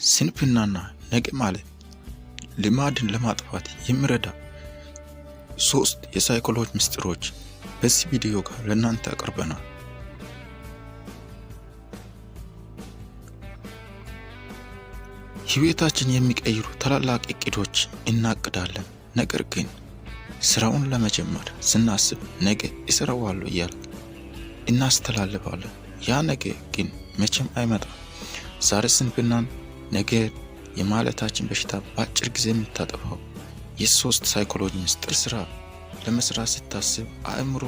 ስንፍናና ነገ ማለት ልማድን ለማጥፋት የሚረዳ 3 የሳይኮሎጂ ምስጢሮች በዚህ ቪዲዮ ጋር ለእናንተ አቀርበናል። ህይወታችን የሚቀይሩ ታላላቅ እቅዶች እናቅዳለን። ነገር ግን ስራውን ለመጀመር ስናስብ ነገ እሰራዋለሁ እያልን እናስተላልፋለን። ያ ነገ ግን መቼም አይመጣም። ዛሬ ስንፍናን ነገ የማለታችን በሽታ በአጭር ጊዜ የምታጠፋው የ3 ሳይኮሎጂ ምስጢር ስራ ለመስራት ስታስብ አእምሮ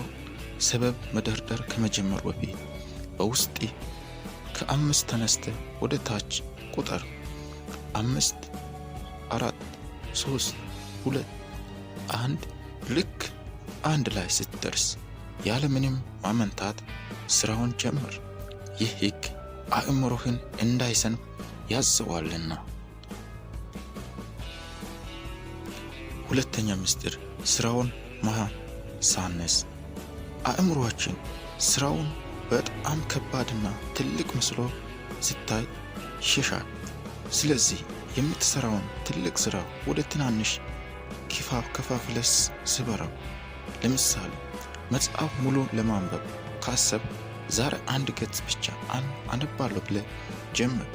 ሰበብ መደርደር ከመጀመሩ በፊት በውስጤ ከ5 ተነስተ ወደ ታች ቁጥር 5 4 3 2 1 ልክ 1 ላይ ስትደርስ ያለምንም ማመንታት ስራውን ጀምር። ይህ ህግ አእምሮህን እንዳይሰንፍ ያዘዋልና። ሁለተኛ ምስጢር ስራውን ማሳነስ። አእምሮአችን ስራውን በጣም ከባድና ትልቅ መስሎ ሲታይ ይሸሻል። ስለዚህ የምትሰራውን ትልቅ ስራ ወደ ትናንሽ ከፋፍለህ ስበረው። ለምሳሌ መጽሐፍ ሙሉ ለማንበብ ካሰብ ዛሬ 1 ገጽ ብቻ አነባለሁ ብለህ ጀምር።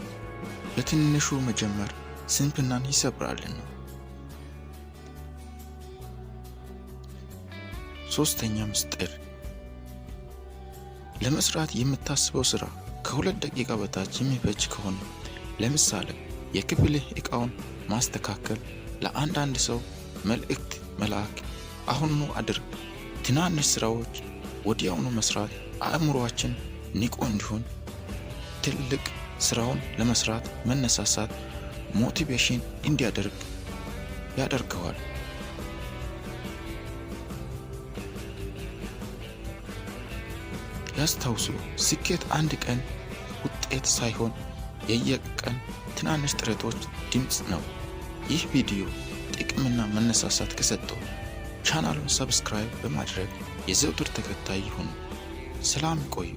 በትንሹ መጀመር ስንፍናን ይሰብራልና። ሶስተኛ ምስጢር ለመስራት የምታስበው ስራ ከ2 ደቂቃ በታች የሚፈጅ ከሆነ፣ ለምሳሌ የክፍልህ ዕቃውን ማስተካከል፣ ለአንዳንድ ሰው መልእክት መላክ አሁኑኑ አድርግ። ትናንሽ ስራዎች ወዲያውኑ መስራት አእምሮአችን ንቁ እንዲሆን ትልቅ ስራውን ለመስራት መነሳሳት ሞቲቬሽን እንዲያደርግ ያደርገዋል። ያስታውሱ፣ ስኬት አንድ ቀን ውጤት ሳይሆን የየቀን ትናንሽ ጥረቶች ድምፅ ነው። ይህ ቪዲዮ ጥቅምና መነሳሳት ከሰጠው ቻናሉን ሰብስክራይብ በማድረግ የዘውትር ተከታይ ይሁኑ። ሰላም ቆዩ።